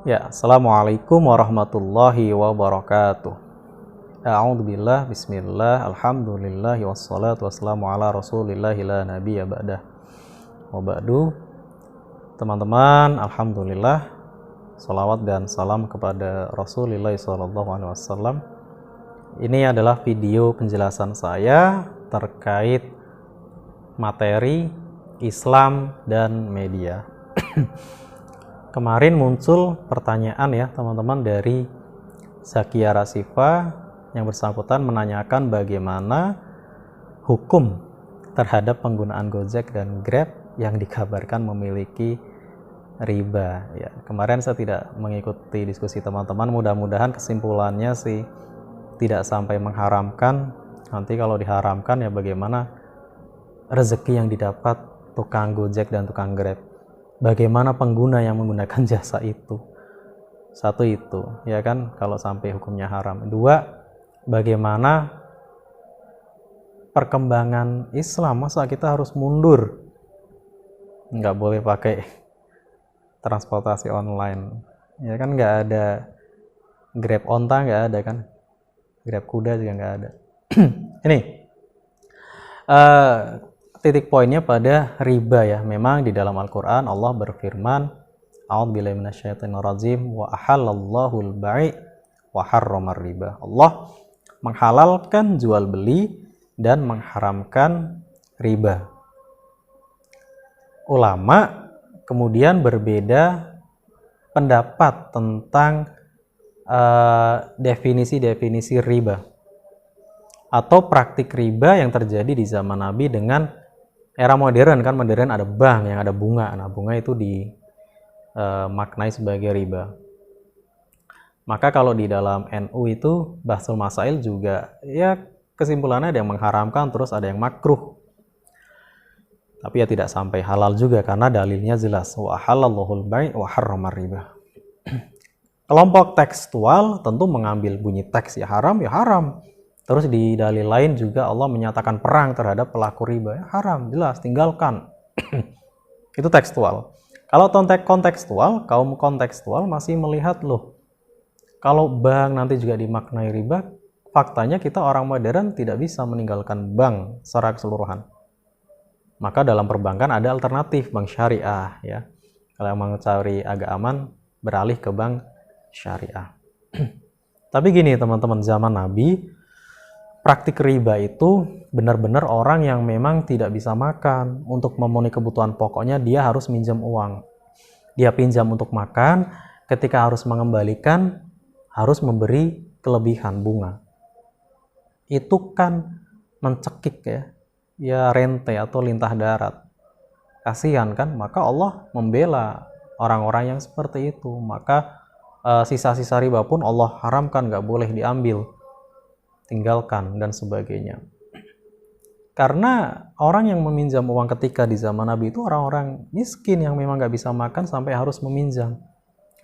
Ya, Assalamualaikum warahmatullahi wabarakatuh. A'udzubillah, bismillah, alhamdulillah, wassalatu wassalamu ala rasulillah la nabiyya ba'dah. Wa ba'du, teman-teman, alhamdulillah, salawat dan salam kepada Rasulullah SAW. Ini adalah video penjelasan saya terkait materi Islam dan media. Kemarin muncul pertanyaan ya teman-teman dari Zakia Rasifa yang bersangkutan menanyakan bagaimana hukum terhadap penggunaan Gojek dan Grab yang dikabarkan memiliki riba. Ya, kemarin saya tidak mengikuti diskusi teman-teman, mudah-mudahan kesimpulannya sih tidak sampai mengharamkan. Nanti kalau diharamkan ya bagaimana rezeki yang didapat tukang Gojek dan tukang Grab. Bagaimana pengguna yang menggunakan jasa itu. Satu itu, ya kan, kalau sampai hukumnya haram. Dua, bagaimana perkembangan Islam, masa kita harus mundur? Nggak boleh pakai transportasi online. Ya kan, nggak ada Grab onta, nggak ada kan. Grab kuda juga nggak ada. Ini titik poinnya pada riba ya. Memang di dalam Al-Quran Allah berfirman, A'udzubillahi minasyaitonirrajim, wa ahallallahu al-bai' wa harramar riba. Allah menghalalkan jual beli dan mengharamkan riba. Ulama kemudian berbeda pendapat tentang definisi-definisi riba atau praktik riba yang terjadi di zaman Nabi dengan era modern. Kan modern ada bank yang ada bunga. Nah, bunga itu dimaknai sebagai riba. Maka kalau di dalam NU itu Bahsul Masail juga ya kesimpulannya ada yang mengharamkan, terus ada yang makruh. Tapi ya tidak sampai halal juga karena dalilnya jelas, wa halallahu al-bai' wa harramar riba. Kelompok tekstual tentu mengambil bunyi teks ya haram. Terus di dalil lain juga Allah menyatakan perang terhadap pelaku riba. Ya, haram, jelas, tinggalkan. Itu tekstual. Kalau kontekstual, kaum kontekstual masih melihat loh, kalau bank nanti juga dimaknai riba, faktanya kita orang modern tidak bisa meninggalkan bank secara keseluruhan. Maka dalam perbankan ada alternatif, bank syariah. Ya. Kalau mau cari agak aman, beralih ke bank syariah. Tapi gini teman-teman, zaman Nabi, praktik riba itu benar-benar orang yang memang tidak bisa makan. Untuk memenuhi kebutuhan pokoknya dia harus minjam uang. Dia pinjam untuk makan, ketika harus mengembalikan harus memberi kelebihan bunga. Itu kan mencekik ya. Ya rente atau lintah darat. Kasihan kan? Maka Allah membela orang-orang yang seperti itu. Maka sisa-sisa riba pun Allah haramkan, nggak boleh diambil, tinggalkan dan sebagainya. Karena orang yang meminjam uang ketika di zaman Nabi itu orang-orang miskin yang memang nggak bisa makan sampai harus meminjam.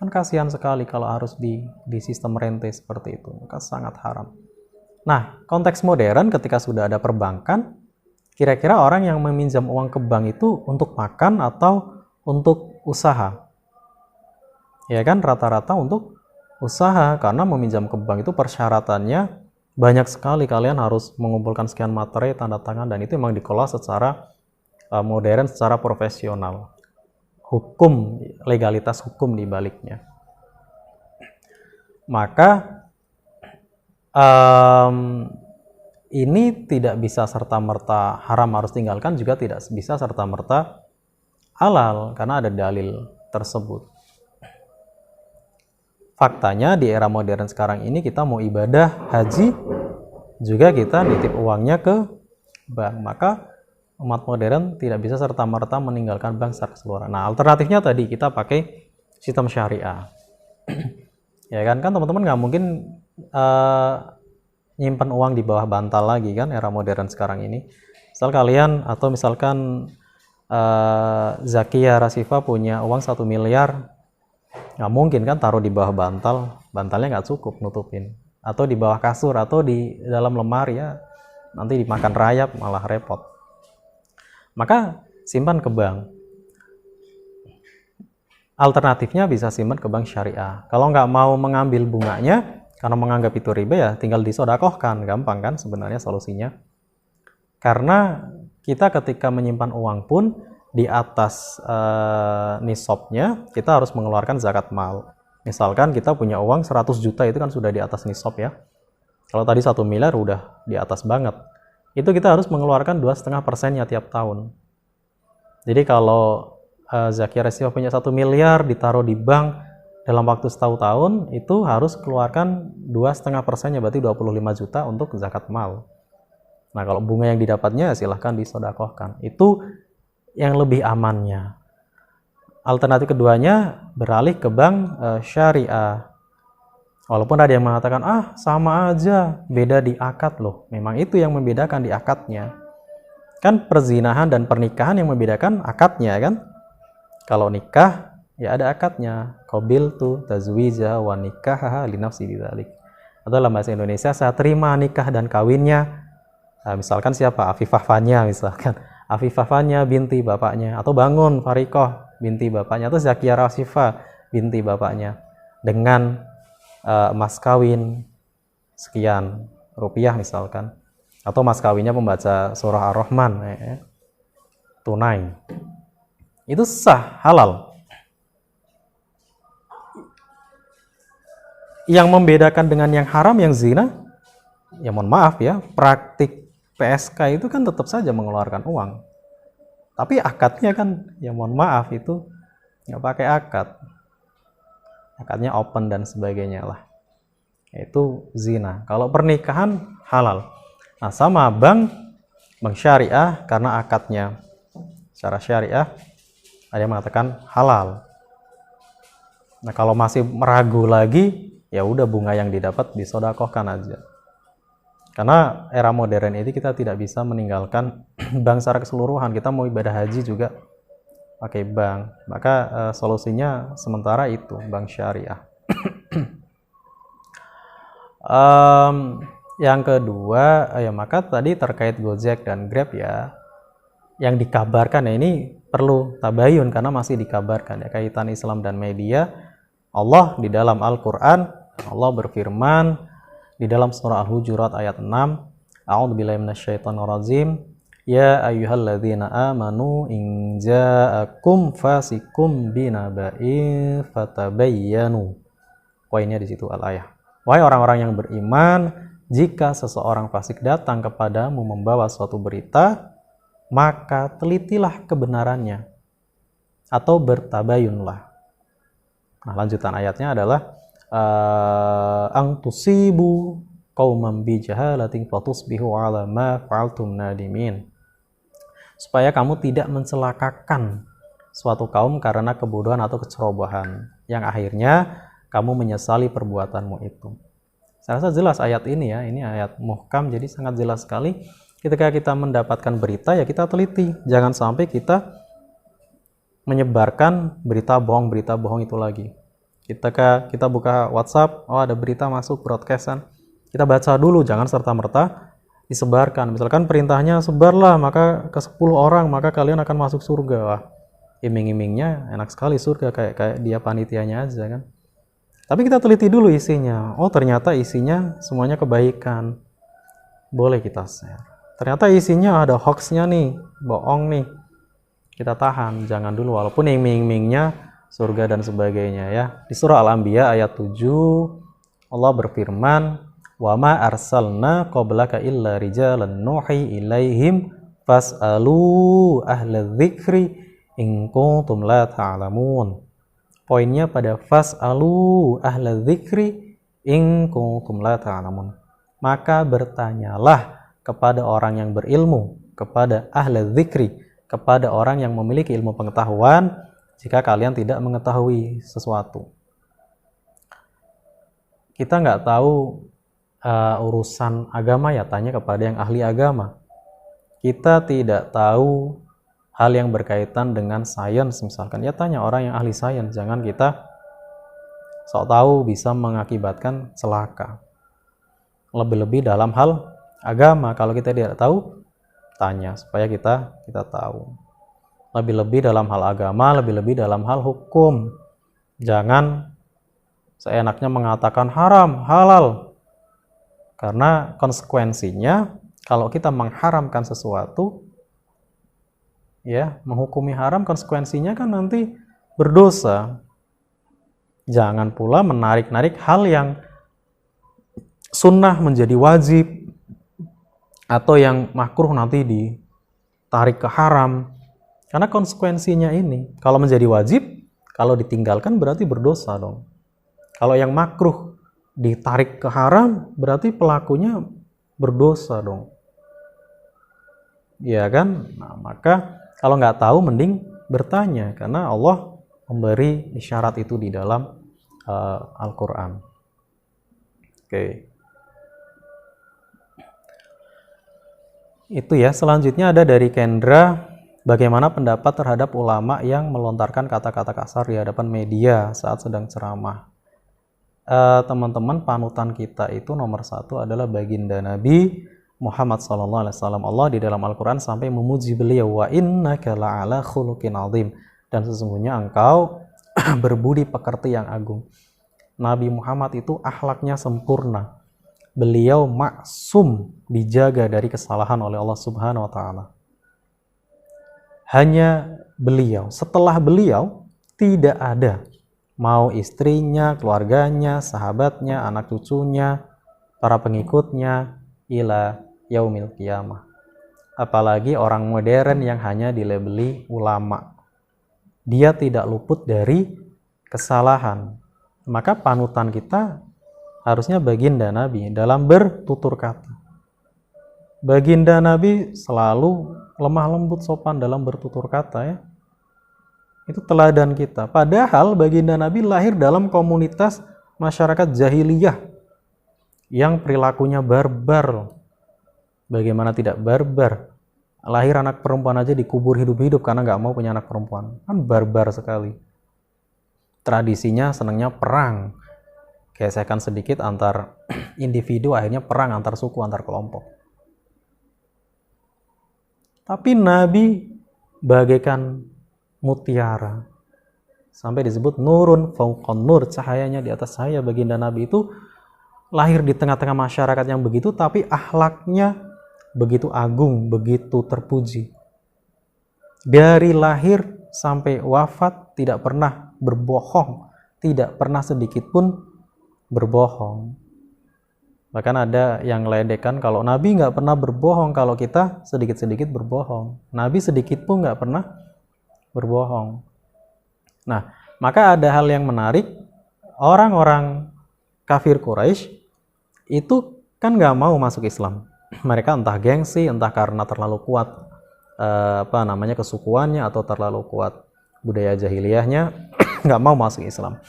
Kan kasihan sekali kalau harus di sistem rente seperti itu. Maka sangat haram. Nah, konteks modern ketika sudah ada perbankan, kira-kira orang yang meminjam uang ke bank itu untuk makan atau untuk usaha? Ya kan, rata-rata untuk usaha, karena meminjam ke bank itu persyaratannya banyak sekali. Kalian harus mengumpulkan sekian materai, tanda tangan, dan itu memang dikelola secara modern, secara profesional. Hukum, legalitas hukum di baliknya. Maka ini tidak bisa serta-merta haram harus tinggalkan, juga tidak bisa serta-merta halal karena ada dalil tersebut. Faktanya di era modern sekarang ini kita mau ibadah haji juga kita nitip uangnya ke bank. Maka umat modern tidak bisa serta-merta meninggalkan bank secara keseluruhan. Nah, alternatifnya tadi kita pakai sistem syariah. Ya kan teman-teman nggak mungkin nyimpan uang di bawah bantal lagi kan era modern sekarang ini. Misal kalian atau misalkan Zakia Rasifa punya uang 1 miliar, nggak mungkin kan taruh di bawah bantalnya nggak cukup nutupin, atau di bawah kasur atau di dalam lemari, ya nanti dimakan rayap malah repot. Maka simpan ke bank. alternatifnya bisa simpan ke bank syariah. Kalau nggak mau mengambil bunganya, karena menganggap itu riba, ya tinggal disodakohkan. Gampang kan sebenarnya solusinya. Karena kita ketika menyimpan uang pun, di atas nisabnya, kita harus mengeluarkan zakat mal. Misalkan kita punya uang 100 juta, itu kan sudah di atas nisab ya. Kalau tadi 1 miliar udah di atas banget. Itu kita harus mengeluarkan 2,5%-nya tiap tahun. Jadi kalau Zakia Resiwa punya 1 miliar ditaruh di bank dalam waktu setahun, itu harus keluarkan 2,5%-nya, berarti 25 juta untuk zakat mal. Nah, kalau bunga yang didapatnya silahkan disodakohkan. Itu yang lebih amannya. Alternatif keduanya beralih ke bank syariah. Walaupun ada yang mengatakan, sama aja, beda di akad loh. Memang itu yang membedakan di akadnya. Kan perzinahan dan pernikahan yang membedakan akadnya kan. Kalau nikah, ya ada akadnya. Qabiltu tazwija wa nikahaha li nafsi bidzalik. Atau dalam bahasa Indonesia, saya terima nikah dan kawinnya. Nah, misalkan siapa? Afifah Fanya misalkan. Afifah Fanya binti bapaknya. Atau Bangun Farikoh binti bapaknya. Atau Zakia Rasifah binti bapaknya. Dengan mas kawin sekian rupiah misalkan. Atau mas kawinnya pembaca surah Ar-Rahman. Tunai. Itu sah, halal. Yang membedakan dengan yang haram, yang zina, ya mohon maaf ya, praktik PSK itu kan tetap saja mengeluarkan uang. Tapi akadnya kan, ya mohon maaf, itu nggak pakai akad. Akadnya open dan sebagainya lah. Itu zina. Kalau pernikahan halal. Nah, sama bank syariah, karena akadnya secara syariah, ada yang mengatakan halal. Nah, kalau masih meragu lagi, ya udah bunga yang didapat disodakohkan aja. Karena era modern ini kita tidak bisa meninggalkan bank secara keseluruhan. Kita mau ibadah haji juga pakai bank. Maka solusinya sementara itu bank syariah. Yang kedua, ya maka tadi terkait Gojek dan Grab ya, yang dikabarkan ya ini perlu tabayun karena masih dikabarkan ya, kaitan Islam dan media. Allah di dalam Al-Quran, Allah berfirman di dalam surah Al-Hujurat ayat 6, A'udzubillahi minasyaitonirrajim, ya ayyuhalladzina amanu in ja'akum fasikum binaba'in fatabayyanu. Poinnya di situ al-ayah. Wahai orang-orang yang beriman, jika seseorang fasik datang kepadamu membawa suatu berita, maka telitilah kebenarannya atau bertabayunlah. Nah, lanjutan ayatnya adalah ang tusibu qauman bi jahalatin fatusbihu ala ma fa'altum nadimin. Supaya kamu tidak mencelakakan suatu kaum karena kebodohan atau kecerobohan yang akhirnya kamu menyesali perbuatanmu itu. Saya rasa jelas ayat ini ya, ini ayat muhkam, jadi sangat jelas sekali. Ketika kita mendapatkan berita ya kita teliti, jangan sampai kita menyebarkan berita bohong itu lagi. Kita buka WhatsApp, ada berita masuk broadcastan, kita baca dulu, jangan serta-merta disebarkan. Misalkan perintahnya sebarlah maka ke 10 orang maka kalian akan masuk surga. Wah, iming-imingnya enak sekali surga, kayak dia panitianya aja kan. Tapi kita teliti dulu isinya. Oh, ternyata isinya semuanya kebaikan. Boleh kita share. Ternyata isinya ada hoaxnya nih, bohong nih. Kita tahan, jangan dulu walaupun iming-imingnya surga dan sebagainya ya. Di surah Al-Anbiya ayat 7 Allah berfirman, "Wa ma arsalna qablaka illa rijalan nuhi ilaihim fas'alu ahla dzikri in kuntum la ta'lamun." Poinnya pada fas'alu ahla dzikri in kuntum la ta'lamun. Maka bertanyalah kepada orang yang berilmu, kepada ahla dzikri, kepada orang yang memiliki ilmu pengetahuan jika kalian tidak mengetahui sesuatu. Kita nggak tahu urusan agama ya, tanya kepada yang ahli agama. Kita tidak tahu hal yang berkaitan dengan sains misalkan, ya tanya orang yang ahli sains. Jangan kita sok tahu bisa mengakibatkan celaka. Lebih-lebih dalam hal agama, kalau kita tidak tahu, tanya supaya kita tahu. Lebih-lebih dalam hal agama, lebih-lebih dalam hal hukum. Jangan seenaknya mengatakan haram, halal. Karena konsekuensinya kalau kita mengharamkan sesuatu, ya, menghukumi haram, konsekuensinya kan nanti berdosa. Jangan pula menarik-narik hal yang sunnah menjadi wajib, atau yang makruh nanti ditarik ke haram. Karena konsekuensinya ini, kalau menjadi wajib, kalau ditinggalkan berarti berdosa dong. Kalau yang makruh ditarik ke haram, berarti pelakunya berdosa dong. Ya kan? Nah, maka kalau nggak tahu mending bertanya, karena Allah memberi isyarat itu di dalam Al-Quran. Oke. Itu ya. Selanjutnya ada dari Kendra, bagaimana pendapat terhadap ulama yang melontarkan kata-kata kasar di hadapan media saat sedang ceramah? Teman-teman, panutan kita itu nomor satu adalah baginda Nabi Muhammad SAW. Allah di dalam Al-Quran sampai memuji beliau, wa innaka la'ala khuluqin azim, dan sesungguhnya engkau berbudi pekerti yang agung. Nabi Muhammad itu akhlaknya sempurna. Beliau maksum, dijaga dari kesalahan oleh Allah Subhanahu wa taala. Hanya beliau, setelah beliau tidak ada, mau istrinya, keluarganya, sahabatnya, anak cucunya, para pengikutnya, ila yaumil qiyamah. Apalagi orang modern yang hanya dilabeli ulama. Dia tidak luput dari kesalahan. Maka panutan kita harusnya baginda Nabi dalam bertutur kata. Baginda Nabi selalu lemah lembut sopan dalam bertutur kata, ya. Itu teladan kita. Padahal baginda Nabi lahir dalam komunitas masyarakat jahiliyah yang perilakunya barbar. Bagaimana tidak barbar? Lahir anak perempuan aja dikubur hidup-hidup karena nggak mau punya anak perempuan. Kan barbar sekali. Tradisinya senangnya perang. Gesekan sedikit antar individu, akhirnya perang antar suku, antar kelompok. Tapi Nabi bagaikan mutiara. Sampai disebut nurun fauqan nur, cahayanya di atas cahaya. Baginda Nabi itu lahir di tengah-tengah masyarakat yang begitu, tapi akhlaknya begitu agung, begitu terpuji. Dari lahir sampai wafat tidak pernah berbohong, tidak pernah sedikit pun berbohong. Bahkan ada yang ledekkan kalau Nabi nggak pernah berbohong, kalau kita sedikit-sedikit berbohong. Nabi sedikit pun nggak pernah berbohong. Nah, maka ada hal yang menarik. Orang-orang kafir Quraisy itu kan nggak mau masuk Islam. Mereka entah gengsi, entah karena terlalu kuat kesukuannya, atau terlalu kuat budaya jahiliyahnya, nggak mau masuk Islam.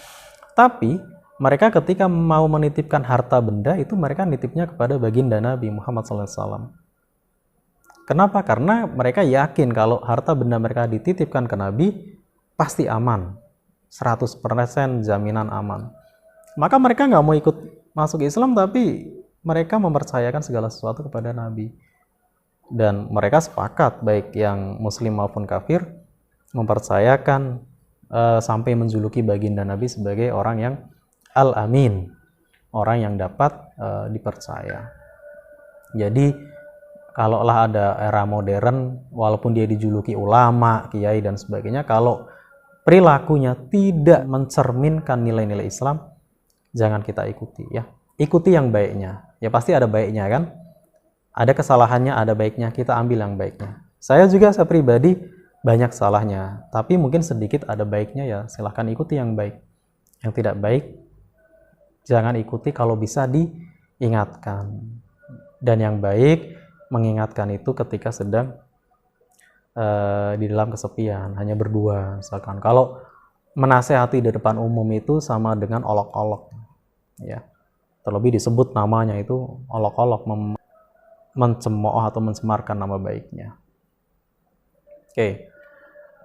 Tapi mereka ketika mau menitipkan harta benda itu mereka nitipnya kepada baginda Nabi Muhammad SAW. Kenapa? Karena mereka yakin kalau harta benda mereka dititipkan ke Nabi pasti aman, 100% jaminan aman. Maka mereka nggak mau ikut masuk Islam, tapi mereka mempercayakan segala sesuatu kepada Nabi. Dan mereka sepakat, baik yang muslim maupun kafir, mempercayakan sampai menjuluki baginda Nabi sebagai orang yang Al-Amin, orang yang dapat dipercaya. Jadi kalaulah ada era modern, walaupun dia dijuluki ulama, kiai dan sebagainya, kalau perilakunya tidak mencerminkan nilai-nilai Islam, jangan kita ikuti, ya. Ikuti yang baiknya. Ya pasti ada baiknya kan? Ada kesalahannya, ada baiknya, kita ambil yang baiknya. Saya pribadi banyak salahnya, tapi mungkin sedikit ada baiknya, ya silahkan ikuti yang baik. Yang tidak baik jangan ikuti, kalau bisa diingatkan. Dan yang baik mengingatkan itu ketika sedang di dalam kesepian, hanya berdua misalkan. Kalau menasehati di depan umum itu sama dengan olok-olok, ya. Terlebih disebut namanya itu olok-olok, mencemooh atau mencemarkan nama baiknya. Oke.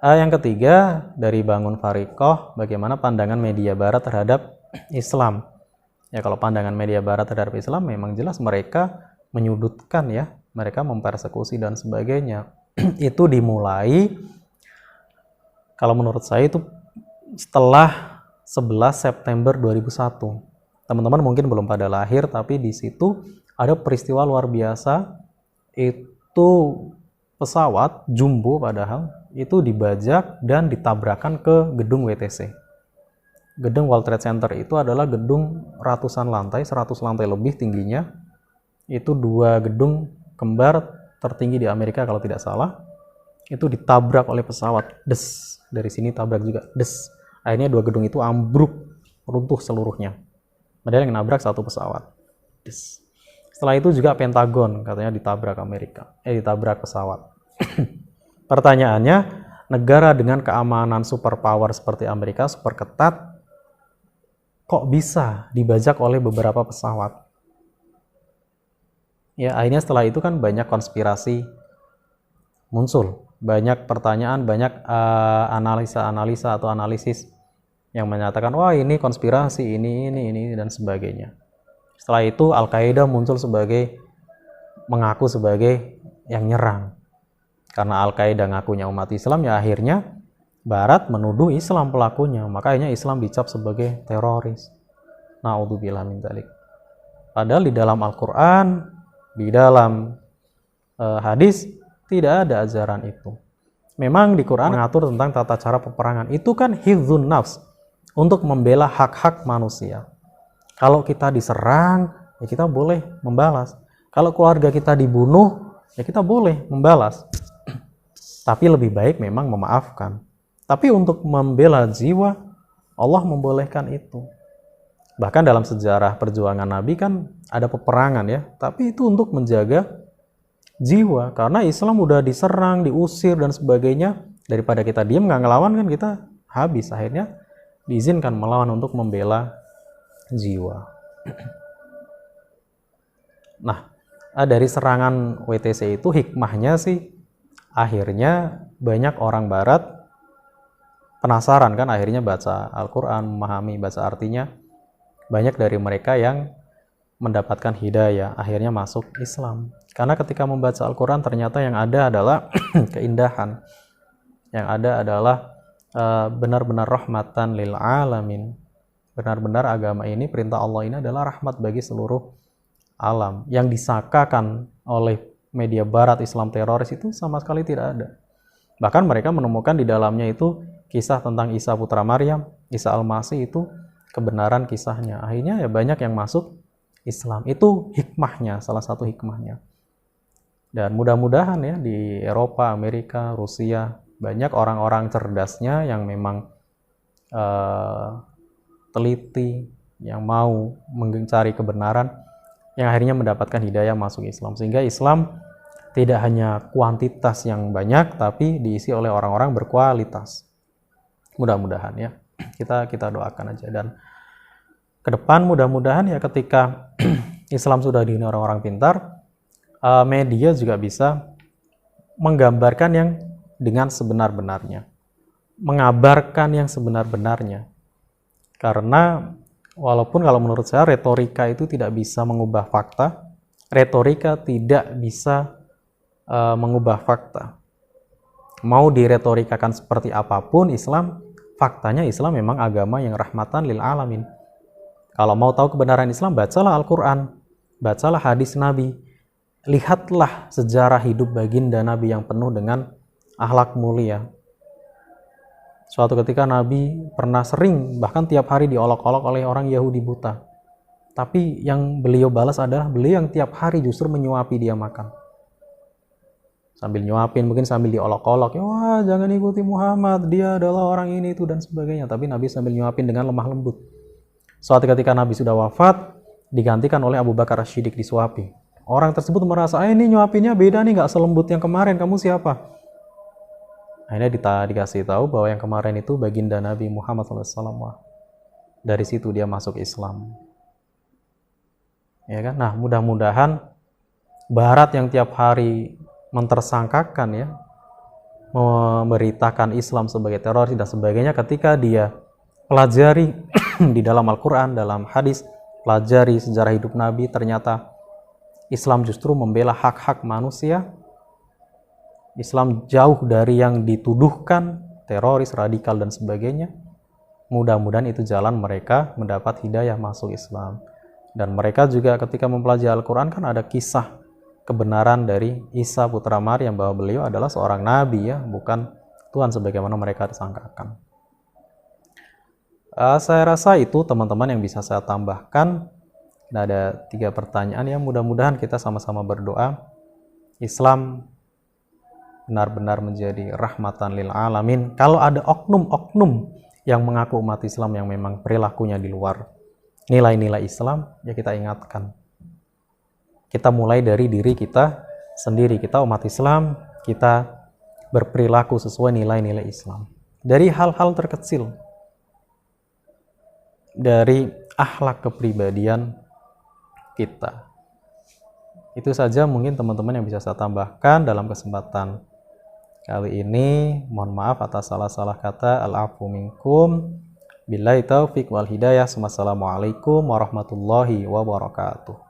Yang ketiga dari Bangun Fariqoh, bagaimana pandangan media barat terhadap Islam. Ya, kalau pandangan media barat terhadap Islam memang jelas mereka menyudutkan, ya, mereka mempersekusi dan sebagainya. Itu dimulai, kalau menurut saya itu setelah 11 September 2001. Teman-teman mungkin belum pada lahir, tapi di situ ada peristiwa luar biasa. Itu pesawat jumbo padahal itu dibajak dan ditabrakkan ke gedung WTC. Gedung World Trade Center itu adalah gedung ratusan lantai, 100 lantai lebih tingginya. Itu 2 gedung kembar tertinggi di Amerika kalau tidak salah. Itu ditabrak oleh pesawat, des. Dari sini tabrak juga, des. Akhirnya 2 gedung itu ambruk, runtuh seluruhnya. Padahal yang nabrak 1 pesawat, des. Setelah itu juga Pentagon katanya ditabrak ditabrak pesawat. Pertanyaannya, negara dengan keamanan superpower seperti Amerika, super ketat, kok bisa dibajak oleh beberapa pesawat? Ya, akhirnya setelah itu kan banyak konspirasi muncul. Banyak pertanyaan, banyak analisa-analisa atau analisis yang menyatakan, wah ini konspirasi, ini, dan sebagainya. Setelah itu Al-Qaeda muncul mengaku sebagai yang nyerang. Karena Al-Qaeda ngakunya umat Islam, ya akhirnya Barat menuduh Islam pelakunya. Makanya Islam dicap sebagai teroris. Na'udzubillah min dzalik. Padahal di dalam Al-Quran, di dalam hadis, tidak ada ajaran itu. Memang di Quran mengatur tentang tata cara peperangan. Itu kan hifdzun nafs, untuk membela hak-hak manusia. Kalau kita diserang, ya kita boleh membalas. Kalau keluarga kita dibunuh, ya kita boleh membalas. Tapi lebih baik memang memaafkan. Tapi untuk membela jiwa, Allah membolehkan itu. Bahkan dalam sejarah perjuangan Nabi kan ada peperangan ya. Tapi itu untuk menjaga jiwa, karena Islam udah diserang, diusir dan sebagainya. Daripada kita diam nggak ngelawan kan kita habis. Akhirnya diizinkan melawan untuk membela jiwa. Nah, dari serangan WTC itu hikmahnya sih akhirnya banyak orang Barat penasaran kan, akhirnya baca Al-Quran, memahami, baca artinya. Banyak dari mereka yang mendapatkan hidayah, akhirnya masuk Islam. Karena ketika membaca Al-Quran ternyata yang ada adalah keindahan. Yang ada adalah benar-benar rahmatan lil alamin. Benar-benar agama ini, perintah Allah ini adalah rahmat bagi seluruh alam. Yang disangkakan oleh media Barat Islam teroris itu sama sekali tidak ada. Bahkan mereka menemukan di dalamnya itu kisah tentang Isa putra Maryam, Isa Al-Masih, itu kebenaran kisahnya. Akhirnya ya banyak yang masuk Islam. Itu hikmahnya, salah satu hikmahnya. Dan mudah-mudahan ya di Eropa, Amerika, Rusia, banyak orang-orang cerdasnya yang memang teliti, yang mau mencari kebenaran, yang akhirnya mendapatkan hidayah masuk Islam. Sehingga Islam tidak hanya kuantitas yang banyak, tapi diisi oleh orang-orang berkualitas. Mudah-mudahan ya. Kita doakan aja. Dan ke depan mudah-mudahan ya ketika Islam sudah dihuni orang-orang pintar, media juga bisa menggambarkan yang dengan sebenar-benarnya, mengabarkan yang sebenar-benarnya. Karena walaupun kalau menurut saya retorika itu tidak bisa mengubah fakta, retorika tidak bisa mengubah fakta. Mau diretorikakan seperti apapun Islam, faktanya Islam memang agama yang rahmatan lil alamin. Kalau mau tahu kebenaran Islam, bacalah Al-Quran, bacalah hadis Nabi, lihatlah sejarah hidup baginda Nabi yang penuh dengan akhlak mulia. Suatu ketika Nabi pernah sering, bahkan tiap hari diolok-olok oleh orang Yahudi buta. Tapi yang beliau balas adalah beliau yang tiap hari justru menyuapi dia makan. Sambil nyuapin, mungkin sambil diolok-olok, wah jangan ikuti Muhammad, dia adalah orang ini itu dan sebagainya. Tapi Nabi sambil nyuapin dengan lemah lembut. Suatu ketika Nabi sudah wafat, digantikan oleh Abu Bakar As-Siddiq disuapi. Orang tersebut merasa, ini nyuapinnya beda nih, nggak selembut yang kemarin, kamu siapa? Akhirnya dikasih tahu bahwa yang kemarin itu baginda Nabi Muhammad SAW. Dari situ dia masuk Islam. Ya kan? Nah, mudah-mudahan Barat yang tiap hari mentersangkakan ya, memberitakan Islam sebagai teroris dan sebagainya, ketika dia pelajari di dalam Al-Quran, dalam hadis, pelajari sejarah hidup Nabi, ternyata Islam justru membela hak-hak manusia. Islam jauh dari yang dituduhkan, teroris, radikal, dan sebagainya. mudah-mudahan itu jalan mereka mendapat hidayah masuk Islam. Dan mereka juga ketika mempelajari Al-Quran kan ada kisah kebenaran dari Isa putra Maryam bahwa beliau adalah seorang nabi ya, bukan Tuhan sebagaimana mereka disangkakan. Saya rasa itu teman-teman yang bisa saya tambahkan. Nah, ada 3 pertanyaan yang mudah-mudahan kita sama-sama berdoa Islam benar-benar menjadi rahmatan lil alamin. Kalau ada oknum-oknum yang mengaku umat Islam yang memang perilakunya di luar nilai-nilai Islam, ya kita ingatkan. Kita mulai dari diri kita sendiri. Kita umat Islam, kita berperilaku sesuai nilai-nilai Islam. Dari hal-hal terkecil, dari akhlak kepribadian kita. Itu saja mungkin teman-teman yang bisa saya tambahkan dalam kesempatan kali ini. Mohon maaf atas salah-salah kata. Al-afu minkum. Billahi taufiq wal hidayah. Wassalamualaikum warahmatullahi wabarakatuh.